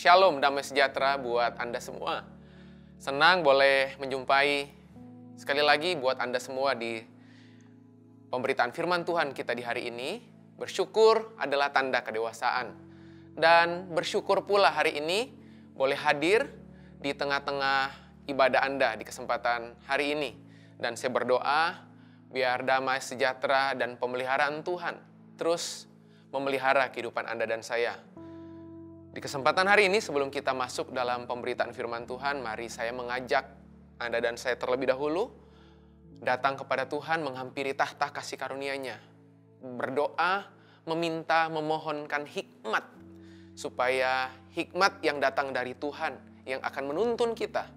Shalom, damai sejahtera buat Anda semua. Senang boleh menjumpai sekali lagi buat Anda semua di pemberitaan firman Tuhan kita di hari ini. Bersyukur adalah tanda kedewasaan. Dan bersyukur pula hari ini boleh hadir di tengah-tengah ibadah Anda di kesempatan hari ini. Dan saya berdoa biar damai sejahtera dan pemeliharaan Tuhan terus memelihara kehidupan Anda dan saya. Di kesempatan hari ini sebelum kita masuk dalam pemberitaan firman Tuhan, mari saya mengajak Anda dan saya terlebih dahulu datang kepada Tuhan, menghampiri tahta kasih karunia-Nya. Berdoa, meminta, memohonkan hikmat, supaya hikmat yang datang dari Tuhan, yang akan menuntun kita,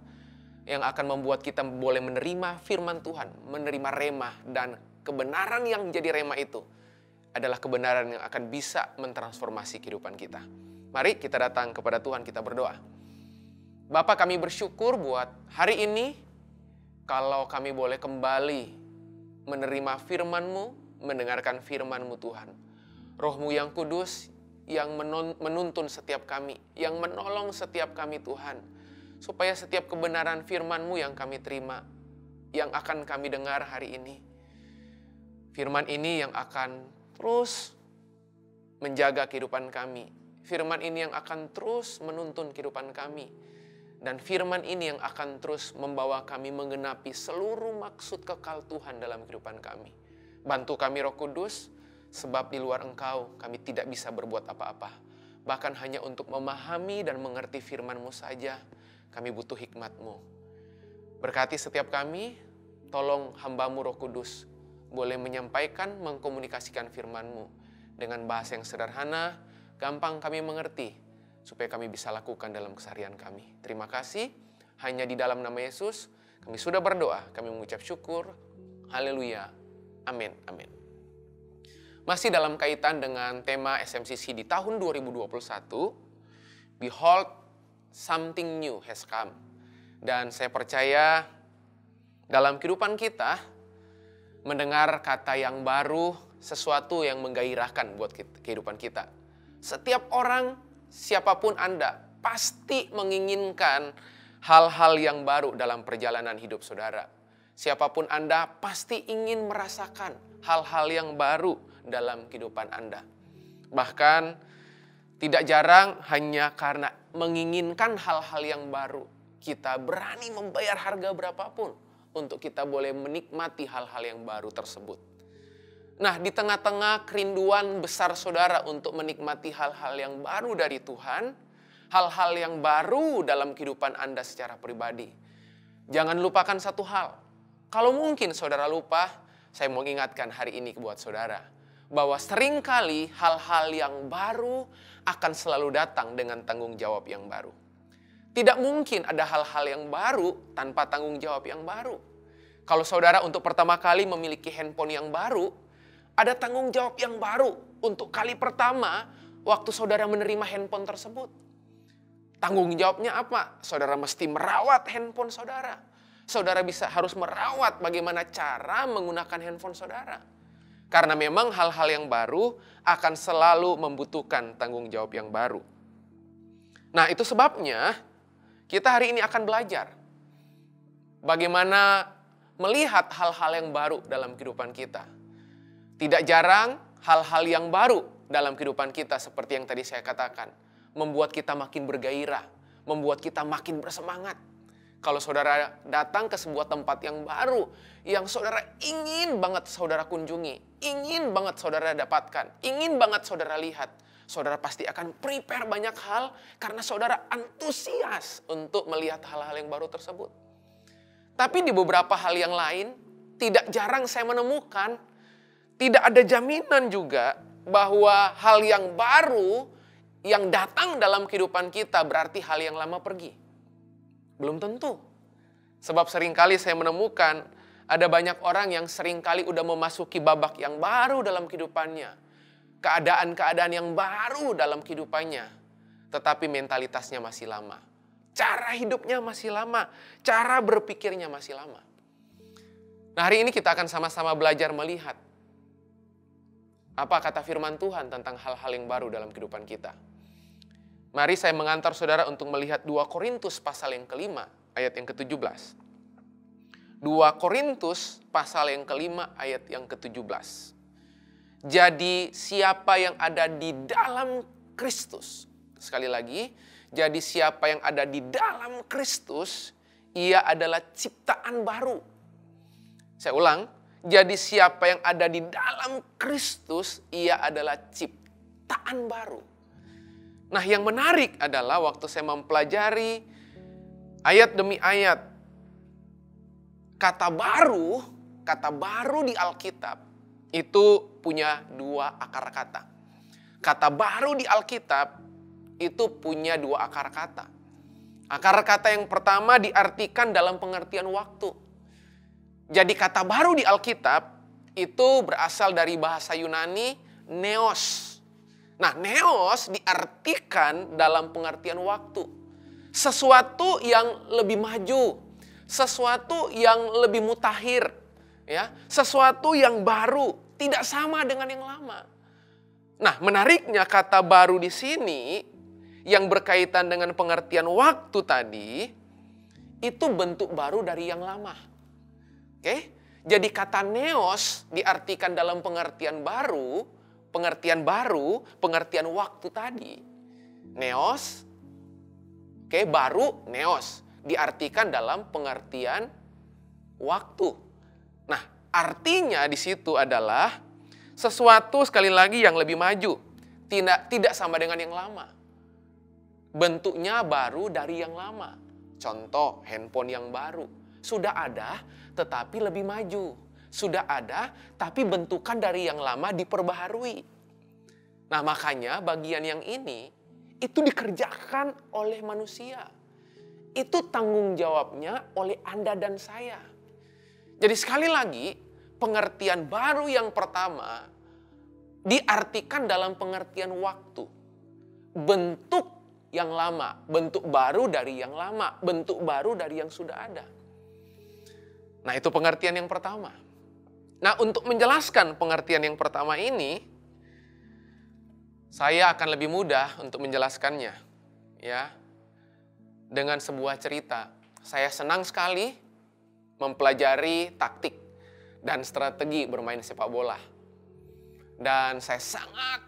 yang akan membuat kita boleh menerima firman Tuhan, menerima rema, dan kebenaran yang jadi rema itu adalah kebenaran yang akan bisa mentransformasi kehidupan kita. Mari kita datang kepada Tuhan, kita berdoa. Bapa, kami bersyukur buat hari ini, kalau kami boleh kembali menerima firman-Mu, mendengarkan firman-Mu Tuhan. Roh-Mu yang kudus, yang menuntun setiap kami, yang menolong setiap kami Tuhan. Supaya setiap kebenaran firman-Mu yang kami terima, yang akan kami dengar hari ini. Firman ini yang akan terus menjaga kehidupan kami. Firman ini yang akan terus menuntun kehidupan kami. Dan firman ini yang akan terus membawa kami menggenapi seluruh maksud kekal Tuhan dalam kehidupan kami. Bantu kami Roh Kudus, sebab di luar Engkau kami tidak bisa berbuat apa-apa. Bahkan hanya untuk memahami dan mengerti firman-Mu saja, kami butuh hikmat-Mu. Berkati setiap kami, tolong hamba-Mu Roh Kudus, boleh menyampaikan, mengkomunikasikan firman-Mu dengan bahasa yang sederhana, gampang kami mengerti, supaya kami bisa lakukan dalam keseharian kami. Terima kasih, hanya di dalam nama Yesus, kami sudah berdoa, kami mengucap syukur. Haleluya. Amin. Amin. Masih dalam kaitan dengan tema SMCC di tahun 2021, Behold, something new has come. Dan saya percaya dalam kehidupan kita, mendengar kata yang baru, sesuatu yang menggairahkan buat kehidupan kita. Setiap orang, siapapun Anda, pasti menginginkan hal-hal yang baru dalam perjalanan hidup saudara. Siapapun Anda pasti ingin merasakan hal-hal yang baru dalam kehidupan Anda. Bahkan tidak jarang hanya karena menginginkan hal-hal yang baru, kita berani membayar harga berapapun untuk kita boleh menikmati hal-hal yang baru tersebut. Nah, di tengah-tengah kerinduan besar saudara untuk menikmati hal-hal yang baru dari Tuhan, hal-hal yang baru dalam kehidupan Anda secara pribadi, jangan lupakan satu hal. Kalau mungkin saudara lupa, saya mau ingatkan hari ini buat saudara, bahwa seringkali hal-hal yang baru akan selalu datang dengan tanggung jawab yang baru. Tidak mungkin ada hal-hal yang baru tanpa tanggung jawab yang baru. Kalau saudara untuk pertama kali memiliki handphone yang baru, ada tanggung jawab yang baru untuk kali pertama waktu saudara menerima handphone tersebut. Tanggung jawabnya apa? Saudara mesti merawat handphone saudara. Saudara harus merawat bagaimana cara menggunakan handphone saudara. Karena memang hal-hal yang baru akan selalu membutuhkan tanggung jawab yang baru. Nah, itu sebabnya kita hari ini akan belajar bagaimana melihat hal-hal yang baru dalam kehidupan kita. Tidak jarang hal-hal yang baru dalam kehidupan kita seperti yang tadi saya katakan, membuat kita makin bergairah, membuat kita makin bersemangat. Kalau saudara datang ke sebuah tempat yang baru, yang saudara ingin banget saudara kunjungi, ingin banget saudara dapatkan, ingin banget saudara lihat, saudara pasti akan prepare banyak hal karena saudara antusias untuk melihat hal-hal yang baru tersebut. Tapi di beberapa hal yang lain, tidak jarang saya menemukan tidak ada jaminan juga bahwa hal yang baru yang datang dalam kehidupan kita berarti hal yang lama pergi. Belum tentu. Sebab seringkali saya menemukan ada banyak orang yang seringkali udah memasuki babak yang baru dalam kehidupannya. Keadaan-keadaan yang baru dalam kehidupannya. Tetapi mentalitasnya masih lama. Cara hidupnya masih lama. Cara berpikirnya masih lama. Nah, hari ini kita akan sama-sama belajar melihat apa kata firman Tuhan tentang hal-hal yang baru dalam kehidupan kita. Mari saya mengantar saudara untuk melihat 2 Korintus pasal yang kelima, ayat yang ke-17. 2 Korintus pasal yang kelima, ayat yang ke-17. Jadi siapa yang ada di dalam Kristus. Sekali lagi, jadi siapa yang ada di dalam Kristus, ia adalah ciptaan baru. Saya ulang, jadi siapa yang ada di dalam Kristus, ia adalah ciptaan baru. Nah, yang menarik adalah waktu saya mempelajari ayat demi ayat, kata baru di Alkitab itu punya 2 akar kata. Kata baru di Alkitab itu punya 2 akar kata. Akar kata yang pertama diartikan dalam pengertian waktu. Jadi kata baru di Alkitab itu berasal dari bahasa Yunani neos. Nah, neos diartikan dalam pengertian waktu. Sesuatu yang lebih maju, sesuatu yang lebih mutakhir, ya, sesuatu yang baru, tidak sama dengan yang lama. Nah, menariknya kata baru di sini yang berkaitan dengan pengertian waktu tadi itu bentuk baru dari yang lama. Oke? Jadi kata neos diartikan dalam pengertian baru, pengertian waktu tadi. Neos, baru, neos. Diartikan dalam pengertian waktu. Nah, artinya di situ adalah sesuatu sekali lagi yang lebih maju. Tidak sama dengan yang lama. Bentuknya baru dari yang lama. Contoh, handphone yang baru. Sudah ada, tetapi lebih maju. Sudah ada, tapi bentukan dari yang lama diperbaharui. Nah, makanya bagian yang ini, itu dikerjakan oleh manusia. Itu tanggung jawabnya oleh Anda dan saya. Jadi sekali lagi, pengertian baru yang pertama, diartikan dalam pengertian waktu. Bentuk yang lama, bentuk baru dari yang lama, bentuk baru dari yang sudah ada. Nah, itu pengertian yang pertama. Nah, untuk menjelaskan pengertian yang pertama ini, saya akan lebih mudah untuk menjelaskannya, ya, dengan sebuah cerita. Saya senang sekali mempelajari taktik dan strategi bermain sepak bola. Dan saya sangat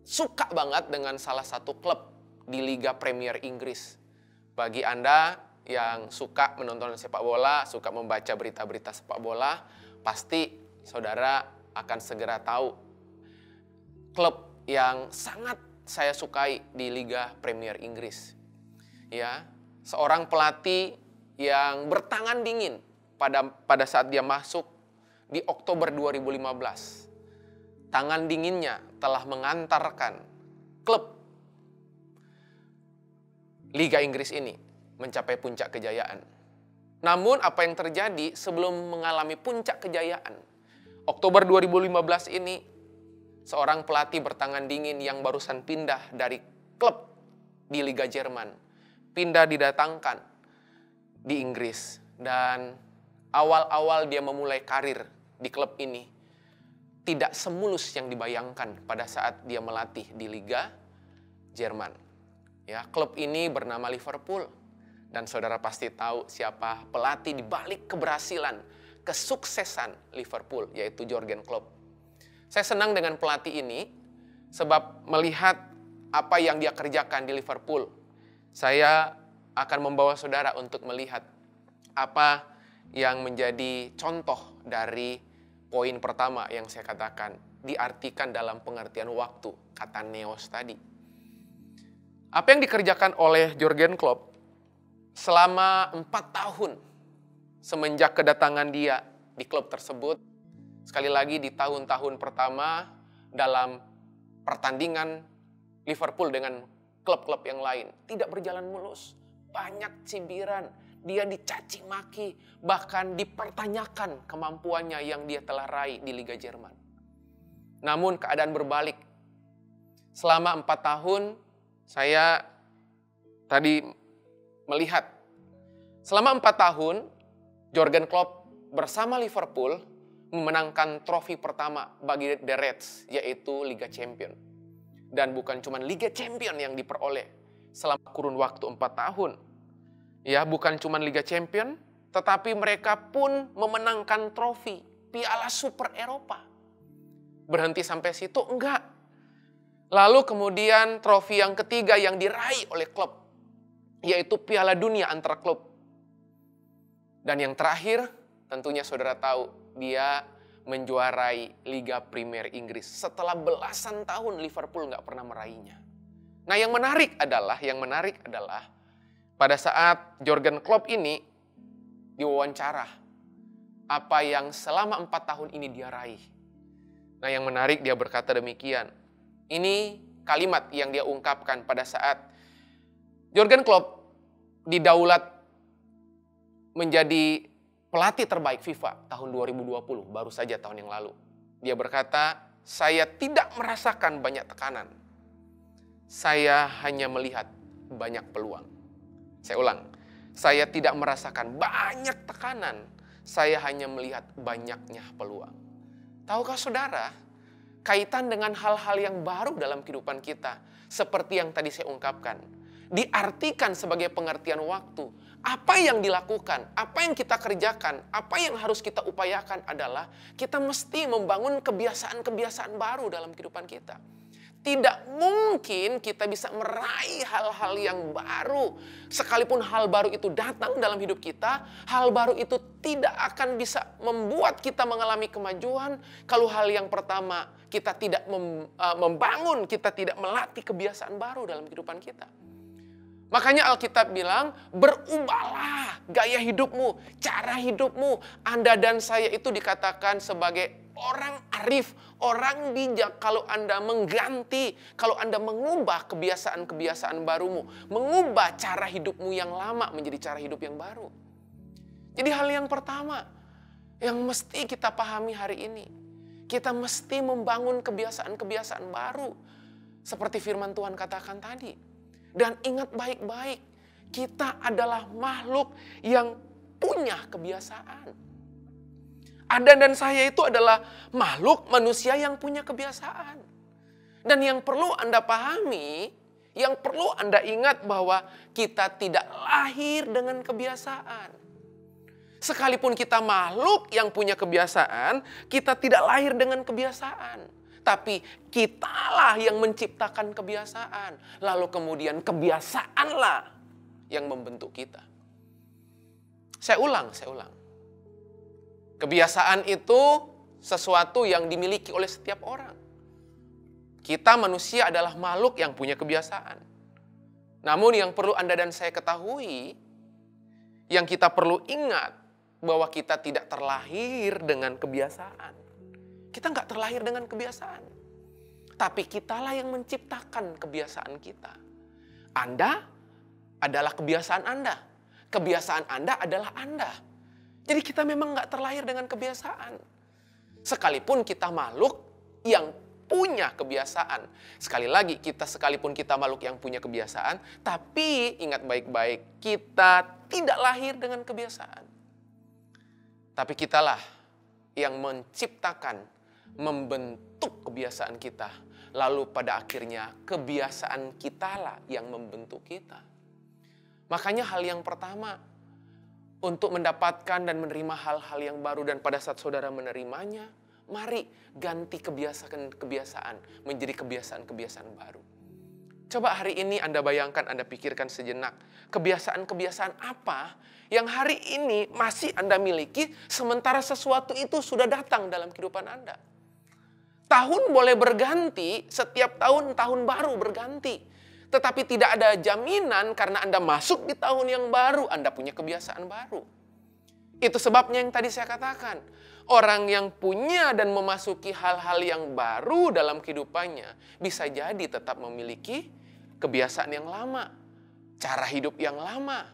suka banget dengan salah satu klub di Liga Premier Inggris. Bagi Anda yang suka menonton sepak bola, suka membaca berita-berita sepak bola, pasti saudara akan segera tahu klub yang sangat saya sukai di Liga Premier Inggris. Ya, seorang pelatih yang bertangan dingin pada saat dia masuk di Oktober 2015. Tangan dinginnya telah mengantarkan klub Liga Inggris ini mencapai puncak kejayaan. Namun apa yang terjadi sebelum mengalami puncak kejayaan? Oktober 2015 ini, seorang pelatih bertangan dingin yang barusan pindah dari klub di Liga Jerman, pindah didatangkan di Inggris. Dan awal-awal dia memulai karir di klub ini, tidak semulus yang dibayangkan pada saat dia melatih di Liga Jerman. Ya, klub ini bernama Liverpool. Dan saudara pasti tahu siapa pelatih di balik keberhasilan, kesuksesan Liverpool, yaitu Jurgen Klopp. Saya senang dengan pelatih ini sebab melihat apa yang dia kerjakan di Liverpool. Saya akan membawa saudara untuk melihat apa yang menjadi contoh dari poin pertama yang saya katakan, diartikan dalam pengertian waktu, kata neos tadi. Apa yang dikerjakan oleh Jurgen Klopp selama 4 tahun semenjak kedatangan dia di klub tersebut. Sekali lagi di tahun-tahun pertama dalam pertandingan Liverpool dengan klub-klub yang lain tidak berjalan mulus. Banyak cibiran, dia dicaci maki, bahkan dipertanyakan kemampuannya yang dia telah raih di Liga Jerman. Namun keadaan berbalik. Selama 4 tahun saya tadi melihat, selama 4 tahun, Jurgen Klopp bersama Liverpool memenangkan trofi pertama bagi The Reds, yaitu Liga Champions. Dan bukan cuma Liga Champion yang diperoleh selama kurun waktu 4 tahun. Ya, bukan cuma Liga Champion, tetapi mereka pun memenangkan trofi Piala Super Eropa. Berhenti sampai situ? Enggak. Lalu kemudian trofi yang ketiga yang diraih oleh klub, yaitu Piala Dunia antar klub. Dan yang terakhir, tentunya saudara tahu, dia menjuarai Liga Premier Inggris. Setelah belasan tahun Liverpool nggak pernah meraihnya. Nah, yang menarik adalah pada saat Jurgen Klopp ini diwawancara, apa yang selama 4 tahun ini dia raih. Nah, yang menarik dia berkata demikian. Ini kalimat yang dia ungkapkan pada saat Jurgen Klopp didaulat menjadi pelatih terbaik FIFA tahun 2020, baru saja tahun yang lalu. Dia berkata, saya tidak merasakan banyak tekanan. Saya hanya melihat banyak peluang. Saya ulang, saya tidak merasakan banyak tekanan. Saya hanya melihat banyaknya peluang. Tahukah saudara, kaitan dengan hal-hal yang baru dalam kehidupan kita, seperti yang tadi saya ungkapkan, diartikan sebagai pengertian waktu. Apa yang dilakukan, apa yang kita kerjakan, apa yang harus kita upayakan adalah kita mesti membangun kebiasaan-kebiasaan baru dalam kehidupan kita. Tidak mungkin kita bisa meraih hal-hal yang baru. Sekalipun hal baru itu datang dalam hidup kita, hal baru itu tidak akan bisa membuat kita mengalami kemajuan kalau hal yang pertama kita tidak membangun, kita tidak melatih kebiasaan baru dalam kehidupan kita. Makanya Alkitab bilang, berubahlah gaya hidupmu, cara hidupmu. Anda dan saya itu dikatakan sebagai orang arif, orang bijak kalau Anda mengganti, kalau Anda mengubah kebiasaan-kebiasaan barumu, mengubah cara hidupmu yang lama menjadi cara hidup yang baru. Jadi hal yang pertama yang mesti kita pahami hari ini, kita mesti membangun kebiasaan-kebiasaan baru. Seperti firman Tuhan katakan tadi. Dan ingat baik-baik, kita adalah makhluk yang punya kebiasaan. Anda dan saya itu adalah makhluk manusia yang punya kebiasaan. Dan yang perlu Anda pahami, yang perlu Anda ingat bahwa kita tidak lahir dengan kebiasaan. Sekalipun kita makhluk yang punya kebiasaan, kita tidak lahir dengan kebiasaan. Tapi kitalah yang menciptakan kebiasaan. Lalu kemudian kebiasaanlah yang membentuk kita. Saya ulang. Kebiasaan itu sesuatu yang dimiliki oleh setiap orang. Kita manusia adalah makhluk yang punya kebiasaan. Namun yang perlu Anda dan saya ketahui, yang kita perlu ingat, bahwa kita tidak terlahir dengan kebiasaan. Kita nggak terlahir dengan kebiasaan. Tapi kitalah yang menciptakan kebiasaan kita. Anda adalah kebiasaan Anda. Kebiasaan Anda adalah Anda. Jadi kita memang nggak terlahir dengan kebiasaan. Sekalipun kita makhluk yang punya kebiasaan. Sekali lagi, sekalipun kita makhluk yang punya kebiasaan, tapi ingat baik-baik, kita tidak lahir dengan kebiasaan. Tapi kitalah yang menciptakan, membentuk kebiasaan kita. Lalu pada akhirnya kebiasaan kitalah yang membentuk kita. Makanya hal yang pertama untuk mendapatkan dan menerima hal-hal yang baru, dan pada saat saudara menerimanya, mari ganti kebiasaan menjadi kebiasaan-kebiasaan baru. Coba hari ini Anda bayangkan, Anda pikirkan sejenak. Kebiasaan-kebiasaan apa yang hari ini masih Anda miliki sementara sesuatu itu sudah datang dalam kehidupan Anda? Tahun boleh berganti, setiap tahun baru berganti. Tetapi tidak ada jaminan karena Anda masuk di tahun yang baru, Anda punya kebiasaan baru. Itu sebabnya yang tadi saya katakan. Orang yang punya dan memasuki hal-hal yang baru dalam kehidupannya bisa jadi tetap memiliki kebiasaan yang lama, cara hidup yang lama,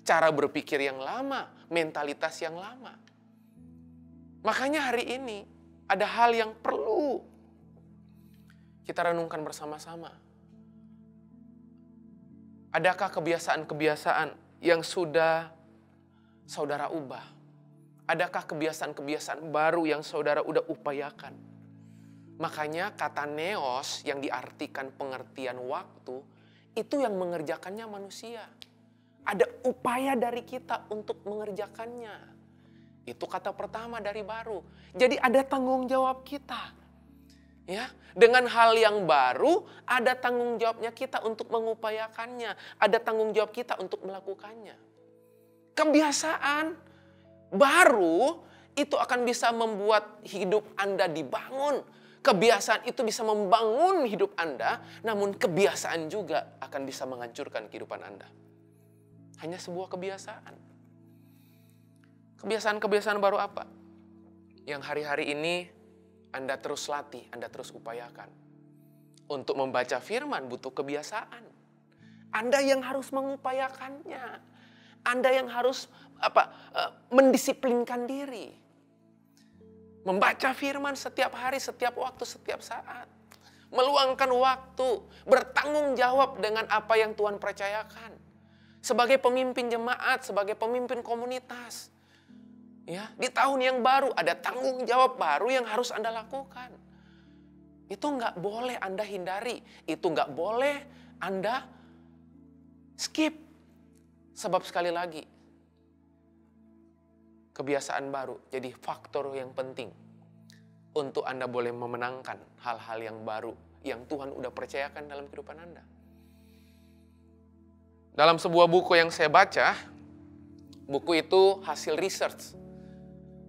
cara berpikir yang lama, mentalitas yang lama. Makanya hari ini ada hal yang perlu kita renungkan bersama-sama. Adakah kebiasaan-kebiasaan yang sudah saudara ubah? Adakah kebiasaan-kebiasaan baru yang saudara udah upayakan? Makanya kata neos yang diartikan pengertian waktu, itu yang mengerjakannya manusia. Ada upaya dari kita untuk mengerjakannya. Itu kata pertama dari baru. Jadi ada tanggung jawab kita. Ya, dengan hal yang baru, ada tanggung jawabnya kita untuk mengupayakannya. Ada tanggung jawab kita untuk melakukannya. Kebiasaan baru itu akan bisa membuat hidup Anda dibangun. Kebiasaan itu bisa membangun hidup Anda, namun kebiasaan juga akan bisa menghancurkan kehidupan Anda. Hanya sebuah kebiasaan. Kebiasaan-kebiasaan baru apa? Yang hari-hari ini Anda terus latih, Anda terus upayakan. Untuk membaca firman butuh kebiasaan. Anda yang harus mengupayakannya. Anda yang harus mendisiplinkan diri. Membaca firman setiap hari, setiap waktu, setiap saat. Meluangkan waktu, bertanggung jawab dengan apa yang Tuhan percayakan. Sebagai pemimpin jemaat, sebagai pemimpin komunitas. Ya, di tahun yang baru ada tanggung jawab baru yang harus Anda lakukan. Itu nggak boleh Anda hindari. Itu nggak boleh Anda skip. Sebab sekali lagi, kebiasaan baru jadi faktor yang penting untuk Anda boleh memenangkan hal-hal yang baru yang Tuhan udah percayakan dalam kehidupan Anda. Dalam sebuah buku yang saya baca, buku itu hasil research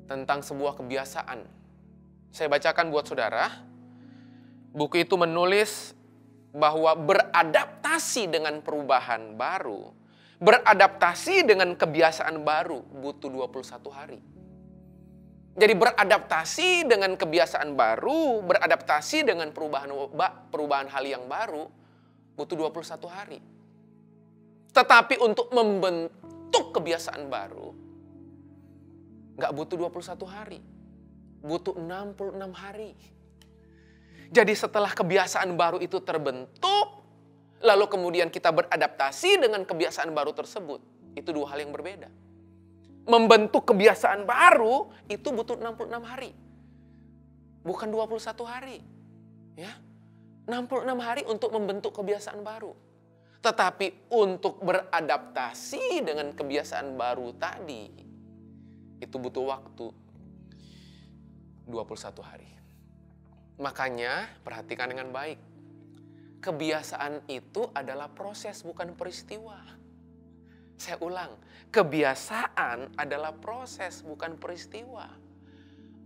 tentang sebuah kebiasaan. Saya bacakan buat saudara. Buku itu menulis bahwa beradaptasi dengan perubahan baru, beradaptasi dengan kebiasaan baru butuh 21 hari. Jadi beradaptasi dengan kebiasaan baru, beradaptasi dengan perubahan hal yang baru butuh 21 hari. Tetapi untuk membentuk kebiasaan baru nggak butuh 21 hari. Butuh 66 hari. Jadi setelah kebiasaan baru itu terbentuk, lalu kemudian kita beradaptasi dengan kebiasaan baru tersebut. Itu dua hal yang berbeda. Membentuk kebiasaan baru itu butuh 66 hari. Bukan 21 hari. Ya. 66 hari untuk membentuk kebiasaan baru. Tetapi untuk beradaptasi dengan kebiasaan baru tadi, itu butuh waktu 21 hari. Makanya perhatikan dengan baik. Kebiasaan itu adalah proses, bukan peristiwa. Saya ulang, kebiasaan adalah proses, bukan peristiwa.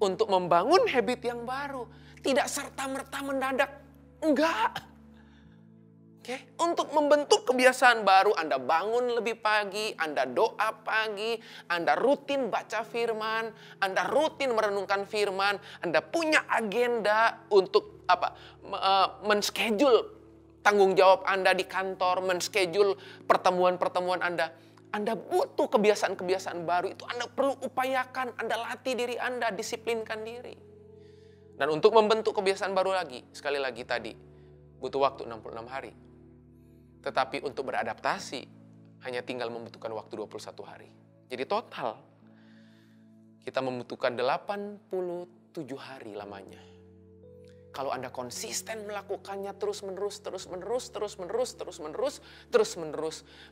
Untuk membangun habit yang baru, tidak serta-merta mendadak. Enggak. Oke, untuk membentuk kebiasaan baru, Anda bangun lebih pagi, Anda doa pagi, Anda rutin baca firman, Anda rutin merenungkan firman, Anda punya agenda untuk men-schedule tanggung jawab Anda di kantor, men-schedule pertemuan-pertemuan Anda. Anda butuh kebiasaan-kebiasaan baru, itu Anda perlu upayakan, Anda latih diri Anda, disiplinkan diri. Dan untuk membentuk kebiasaan baru lagi, sekali lagi tadi, butuh waktu 66 hari. Tetapi untuk beradaptasi, hanya tinggal membutuhkan waktu 21 hari. Jadi total, kita membutuhkan 87 hari lamanya. Kalau Anda konsisten melakukannya terus-menerus,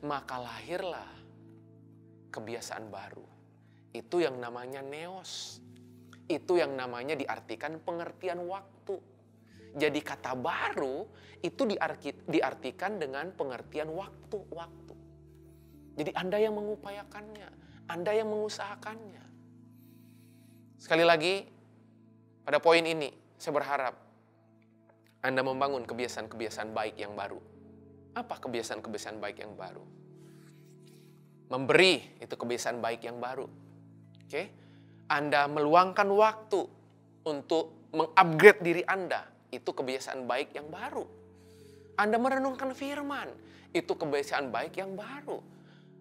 maka lahirlah kebiasaan baru. Itu yang namanya neos. Itu yang namanya diartikan pengertian waktu. Jadi kata baru itu diartikan dengan pengertian waktu-waktu. Jadi Anda yang mengupayakannya, Anda yang mengusahakannya. Sekali lagi, pada poin ini saya berharap Anda membangun kebiasaan-kebiasaan baik yang baru. Apa kebiasaan-kebiasaan baik yang baru? Memberi itu kebiasaan baik yang baru. Oke? Anda meluangkan waktu untuk mengupgrade diri Anda. Itu kebiasaan baik yang baru. Anda merenungkan firman, itu kebiasaan baik yang baru.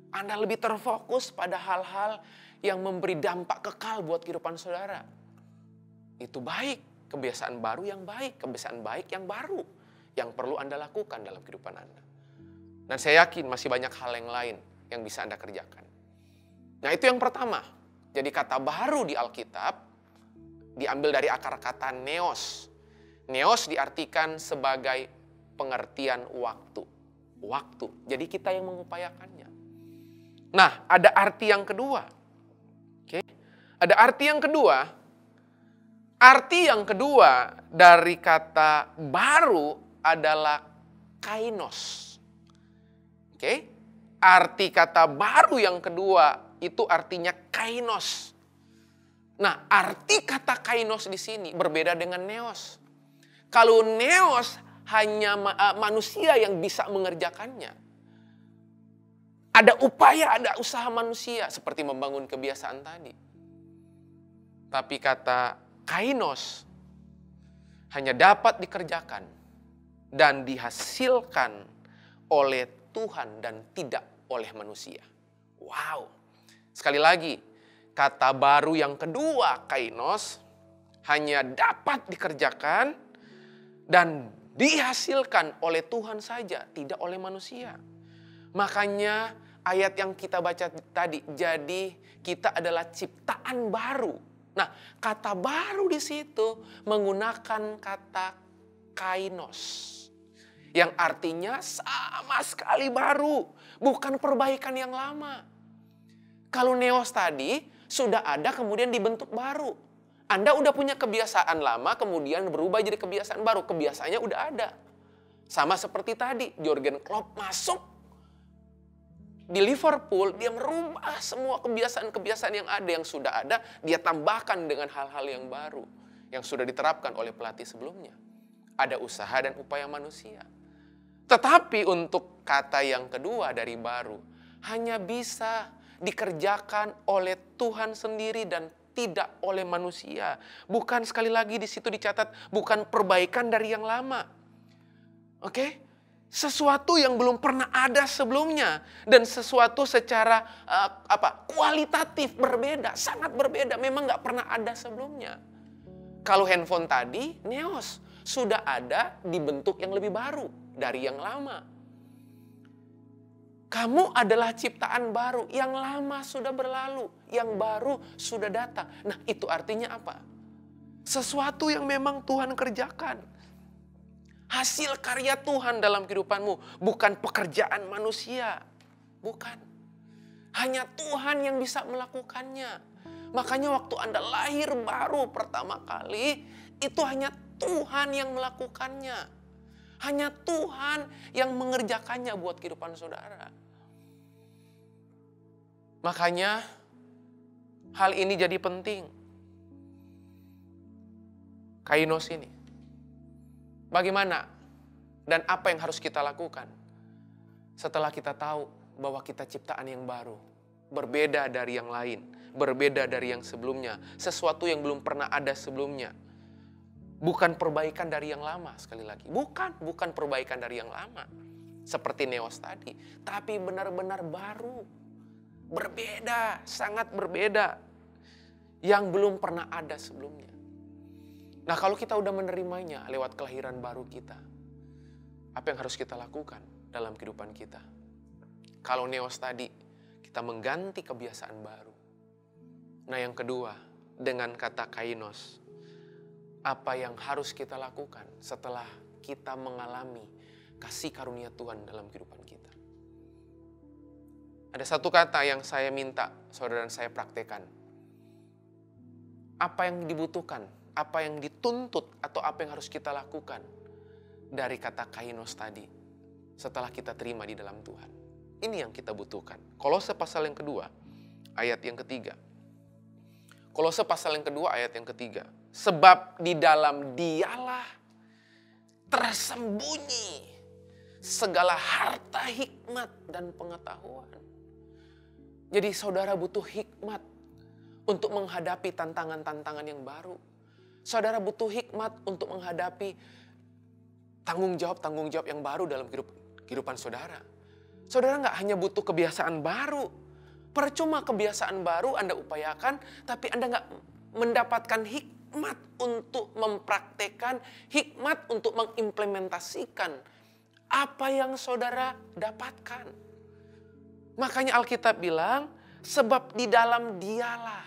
Anda lebih terfokus pada hal-hal yang memberi dampak kekal buat kehidupan saudara. Itu baik, kebiasaan baru yang baik, kebiasaan baik yang baru, yang perlu Anda lakukan dalam kehidupan Anda. Dan saya yakin masih banyak hal yang lain yang bisa Anda kerjakan. Nah, itu yang pertama. Jadi kata baru di Alkitab diambil dari akar kata neos. Neos diartikan sebagai pengertian waktu. Waktu. Jadi kita yang mengupayakannya. Nah, ada arti yang kedua. Oke. Ada arti yang kedua. Arti yang kedua dari kata baru adalah kainos. Oke. Arti kata baru yang kedua itu artinya kainos. Nah, arti kata kainos di sini berbeda dengan neos. Kalau neos hanya manusia yang bisa mengerjakannya. Ada upaya, ada usaha manusia seperti membangun kebiasaan tadi. Tapi kata kainos hanya dapat dikerjakan dan dihasilkan oleh Tuhan dan tidak oleh manusia. Wow. Sekali lagi, kata baru yang kedua, kainos, hanya dapat dikerjakan dan dihasilkan oleh Tuhan saja, tidak oleh manusia. Makanya ayat yang kita baca tadi, jadi kita adalah ciptaan baru. Nah, kata baru di situ menggunakan kata kainos, yang artinya sama sekali baru, bukan perbaikan yang lama. Kalau neos tadi sudah ada kemudian dibentuk baru. Anda udah punya kebiasaan lama, kemudian berubah jadi kebiasaan baru. Kebiasaannya udah ada. Sama seperti tadi, Jurgen Klopp masuk di Liverpool, dia merubah semua kebiasaan-kebiasaan yang ada, yang sudah ada, dia tambahkan dengan hal-hal yang baru, yang sudah diterapkan oleh pelatih sebelumnya. Ada usaha dan upaya manusia. Tetapi untuk kata yang kedua dari baru, hanya bisa dikerjakan oleh Tuhan sendiri dan tidak oleh manusia. Bukan, sekali lagi di situ dicatat, bukan perbaikan dari yang lama. Oke? Sesuatu yang belum pernah ada sebelumnya dan sesuatu secara kualitatif berbeda, sangat berbeda, memang nggak pernah ada sebelumnya. Kalau handphone tadi, neos, sudah ada di bentuk yang lebih baru dari yang lama. Kamu adalah ciptaan baru, yang lama sudah berlalu, yang baru sudah datang. Nah, itu artinya apa? Sesuatu yang memang Tuhan kerjakan. Hasil karya Tuhan dalam kehidupanmu, bukan pekerjaan manusia. Bukan. Hanya Tuhan yang bisa melakukannya. Makanya waktu Anda lahir baru pertama kali, itu hanya Tuhan yang melakukannya. Hanya Tuhan yang mengerjakannya buat kehidupan saudara. Makanya hal ini jadi penting. Kainos ini. Bagaimana dan apa yang harus kita lakukan setelah kita tahu bahwa kita ciptaan yang baru, berbeda dari yang lain, berbeda dari yang sebelumnya, sesuatu yang belum pernah ada sebelumnya. Bukan perbaikan dari yang lama, sekali lagi. Bukan perbaikan dari yang lama. Seperti neos tadi, tapi benar-benar baru. Berbeda, sangat berbeda. Yang belum pernah ada sebelumnya. Nah, kalau kita udah menerimanya lewat kelahiran baru kita, apa yang harus kita lakukan dalam kehidupan kita? Kalau neos tadi, kita mengganti kebiasaan baru. Nah, yang kedua, dengan kata kainos, apa yang harus kita lakukan setelah kita mengalami kasih karunia Tuhan dalam kehidupan kita? Ada satu kata yang saya minta saudara dan saya praktekkan. Apa yang dibutuhkan, apa yang dituntut, atau apa yang harus kita lakukan dari kata kainos tadi setelah kita terima di dalam Tuhan. Ini yang kita butuhkan. Kolose pasal yang kedua, ayat yang ketiga. Kolose pasal yang kedua, ayat yang ketiga. Sebab di dalam Dialah tersembunyi segala harta hikmat dan pengetahuan. Jadi saudara butuh hikmat untuk menghadapi tantangan-tantangan yang baru. Saudara butuh hikmat untuk menghadapi tanggung jawab yang baru dalam kehidupan saudara. Saudara nggak hanya butuh kebiasaan baru. Percuma kebiasaan baru Anda upayakan, tapi Anda nggak mendapatkan hikmat untuk mempraktekkan, hikmat untuk mengimplementasikan apa yang saudara dapatkan. Makanya Alkitab bilang, sebab di dalam Dialah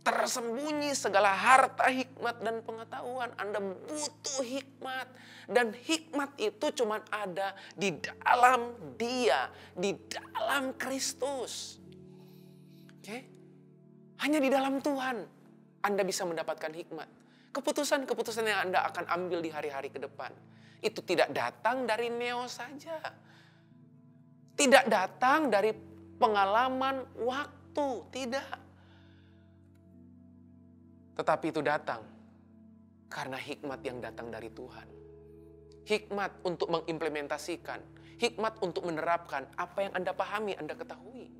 tersembunyi segala harta hikmat dan pengetahuan. Anda butuh hikmat. Dan hikmat itu cuma ada di dalam Dia, di dalam Kristus. Oke? Hanya di dalam Tuhan Anda bisa mendapatkan hikmat. Keputusan-keputusan yang Anda akan ambil di hari-hari ke depan, itu tidak datang dari neo saja. Tidak datang dari pengalaman waktu, tidak. Tetapi itu datang karena hikmat yang datang dari Tuhan. Hikmat untuk mengimplementasikan, hikmat untuk menerapkan apa yang Anda pahami, Anda ketahui.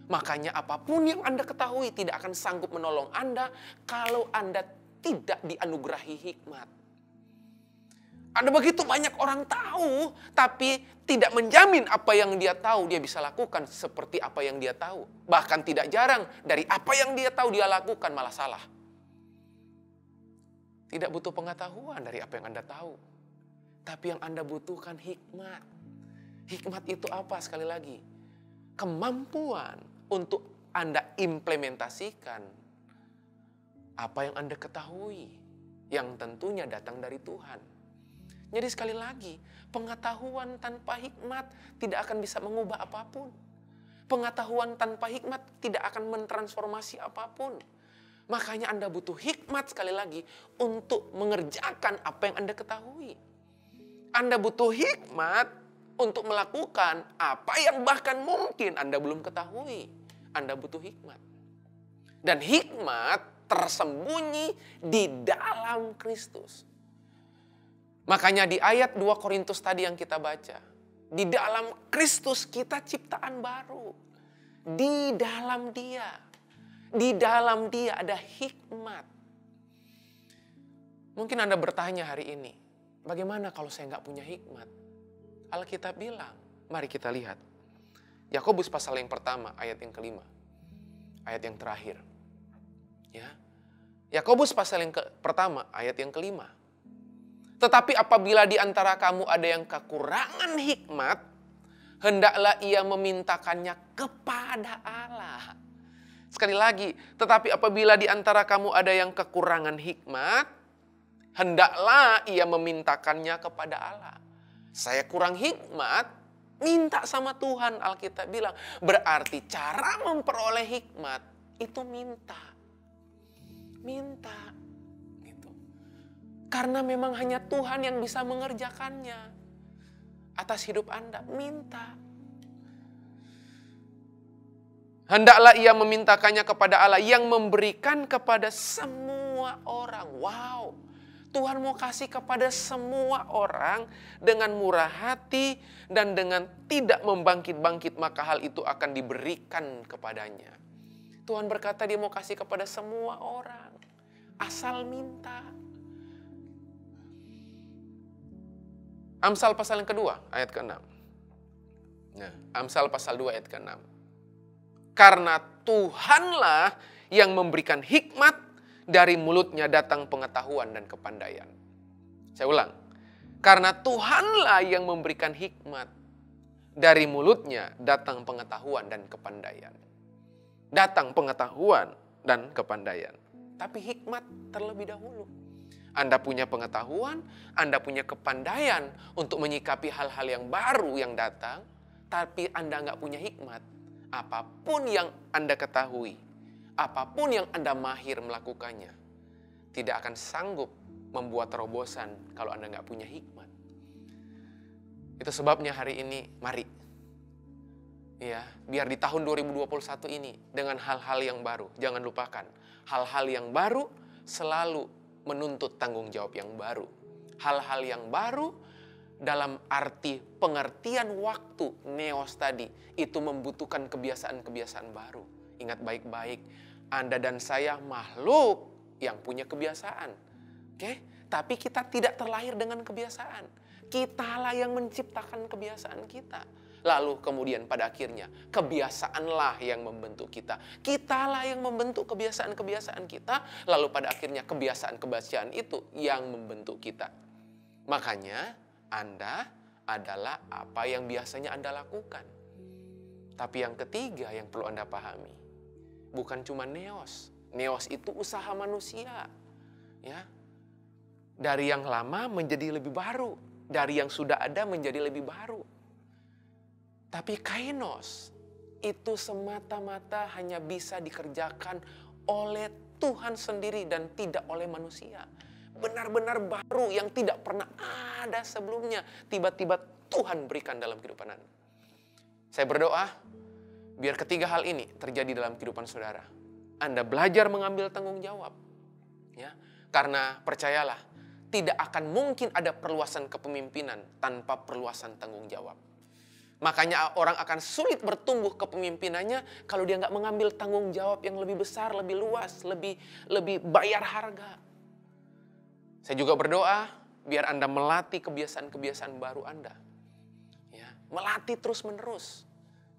Makanya apapun yang Anda ketahui tidak akan sanggup menolong Anda kalau Anda tidak dianugerahi hikmat. Ada begitu banyak orang tahu, tapi tidak menjamin apa yang dia tahu dia bisa lakukan seperti apa yang dia tahu. Bahkan tidak jarang dari apa yang dia tahu dia lakukan malah salah. Tidak butuh pengetahuan dari apa yang Anda tahu. Tapi yang Anda butuhkan hikmat. Hikmat itu apa sekali lagi? Kemampuan untuk Anda implementasikan apa yang Anda ketahui. Yang tentunya datang dari Tuhan. Jadi sekali lagi, pengetahuan tanpa hikmat tidak akan bisa mengubah apapun. Pengetahuan tanpa hikmat tidak akan mentransformasi apapun. Makanya Anda butuh hikmat sekali lagi untuk mengerjakan apa yang Anda ketahui. Anda butuh hikmat untuk melakukan apa yang bahkan mungkin Anda belum ketahui. Anda butuh hikmat. Dan hikmat tersembunyi di dalam Kristus. Makanya di ayat 2 Korintus tadi yang kita baca. Di dalam Kristus kita ciptaan baru. Di dalam Dia. Di dalam Dia ada hikmat. Mungkin Anda bertanya hari ini, bagaimana kalau saya nggak punya hikmat? Alkitab bilang, mari kita lihat. Yakobus pasal yang pertama, ayat yang kelima. Ayat yang terakhir. Ya. Yakobus pasal yang pertama, ayat yang kelima. Tetapi apabila di antara kamu ada yang kekurangan hikmat, hendaklah ia memintakannya kepada Allah. Sekali lagi, tetapi apabila di antara kamu ada yang kekurangan hikmat, hendaklah ia memintakannya kepada Allah. Saya kurang hikmat, minta sama Tuhan, Alkitab bilang. Berarti cara memperoleh hikmat itu minta. Minta. Gitu. Karena memang hanya Tuhan yang bisa mengerjakannya. Atas hidup Anda, minta. Hendaklah ia memintakannya kepada Allah yang memberikan kepada semua orang. Wow, Tuhan mau kasih kepada semua orang dengan murah hati dan dengan tidak membangkit-bangkit, maka hal itu akan diberikan kepadanya. Tuhan berkata dia mau kasih kepada semua orang, asal minta. Amsal pasal yang kedua, ayat ke-6. Nah, Amsal pasal 2 ayat ke-6. Karena Tuhanlah yang memberikan hikmat, dari mulutnya datang pengetahuan dan kepandaian. Saya ulang. Karena Tuhanlah yang memberikan hikmat, dari mulutnya datang pengetahuan dan kepandaian. Datang pengetahuan dan kepandaian. Tapi hikmat terlebih dahulu. Anda punya pengetahuan, Anda punya kepandaian untuk menyikapi hal-hal yang baru yang datang, tapi Anda nggak punya hikmat. Apapun yang Anda ketahui, apapun yang Anda mahir melakukannya, tidak akan sanggup membuat terobosan kalau Anda nggak punya hikmat. Itu sebabnya hari ini, mari. Ya, biar di tahun 2021 ini, dengan hal-hal yang baru, jangan lupakan, hal-hal yang baru selalu menuntut tanggung jawab yang baru. Hal-hal yang baru dalam arti pengertian waktu neos tadi, itu membutuhkan kebiasaan-kebiasaan baru. Ingat baik-baik, Anda dan saya makhluk yang punya kebiasaan. Oke? Tapi kita tidak terlahir dengan kebiasaan. Kitalah yang menciptakan kebiasaan kita. Lalu kemudian pada akhirnya, kebiasaanlah yang membentuk kita. Kitalah yang membentuk kebiasaan-kebiasaan kita. Lalu pada akhirnya kebiasaan-kebiasaan itu yang membentuk kita. Makanya Anda adalah apa yang biasanya Anda lakukan. Tapi yang ketiga yang perlu Anda pahami, bukan cuma neos. Neos itu usaha manusia. Ya. Dari yang lama menjadi lebih baru. Dari yang sudah ada menjadi lebih baru. Tapi kainos itu semata-mata hanya bisa dikerjakan oleh Tuhan sendiri dan tidak oleh manusia. Benar-benar baru yang tidak pernah ada sebelumnya. Tiba-tiba Tuhan berikan dalam kehidupan Anda. Saya berdoa, biar ketiga hal ini terjadi dalam kehidupan saudara. Anda belajar mengambil tanggung jawab. Ya, karena percayalah, tidak akan mungkin ada perluasan kepemimpinan tanpa perluasan tanggung jawab. Makanya orang akan sulit bertumbuh kepemimpinannya kalau dia nggak mengambil tanggung jawab yang lebih besar, lebih luas, lebih bayar harga. Saya juga berdoa biar Anda melatih kebiasaan-kebiasaan baru Anda. Ya, melatih terus-menerus.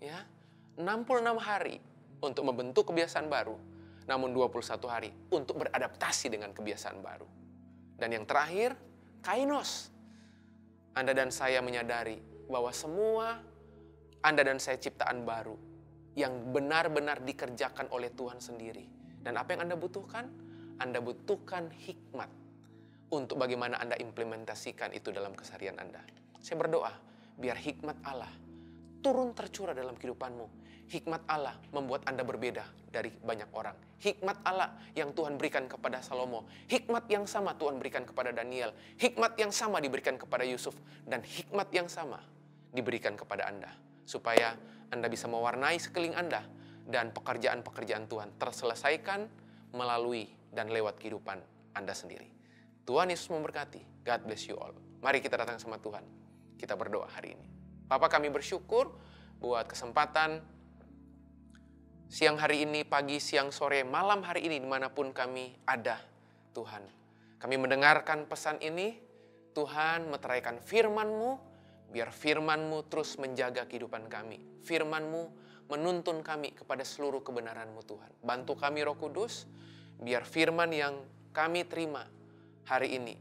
Ya, 66 hari untuk membentuk kebiasaan baru, namun 21 hari untuk beradaptasi dengan kebiasaan baru. Dan yang terakhir, kainos. Anda dan saya menyadari bahwa semua Anda dan saya ciptaan baru yang benar-benar dikerjakan oleh Tuhan sendiri. Dan apa yang Anda butuhkan? Anda butuhkan hikmat untuk bagaimana Anda implementasikan itu dalam keseharian Anda. Saya berdoa, biar hikmat Allah turun tercurah dalam kehidupanmu. Hikmat Allah membuat Anda berbeda dari banyak orang. Hikmat Allah yang Tuhan berikan kepada Salomo. Hikmat yang sama Tuhan berikan kepada Daniel. Hikmat yang sama diberikan kepada Yusuf. Dan hikmat yang sama diberikan kepada Anda. Supaya Anda bisa mewarnai sekeliling Anda. Dan pekerjaan-pekerjaan Tuhan terselesaikan melalui dan lewat kehidupan Anda sendiri. Tuhan Yesus memberkati. God bless you all. Mari kita datang sama Tuhan. Kita berdoa hari ini. Bapa, kami bersyukur buat kesempatan siang hari ini, pagi, siang, sore, malam hari ini, dimanapun kami ada, Tuhan. Kami mendengarkan pesan ini, Tuhan meteraikan firman-Mu, biar firman-Mu terus menjaga kehidupan kami. Firman-Mu menuntun kami kepada seluruh kebenaran-Mu, Tuhan. Bantu kami, Roh Kudus, biar firman yang kami terima hari ini,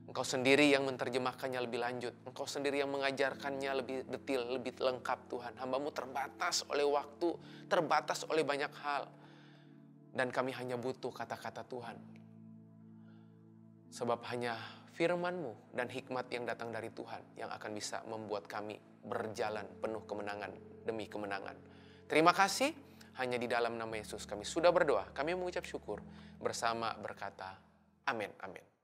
Engkau sendiri yang menerjemahkannya lebih lanjut. Engkau sendiri yang mengajarkannya lebih detail, lebih lengkap, Tuhan. Hamba-Mu terbatas oleh waktu, terbatas oleh banyak hal. Dan kami hanya butuh kata-kata Tuhan. Sebab hanya firman-Mu dan hikmat yang datang dari Tuhan yang akan bisa membuat kami berjalan penuh kemenangan demi kemenangan. Terima kasih, hanya di dalam nama Yesus kami sudah berdoa. Kami mengucap syukur bersama berkata, amin, amin.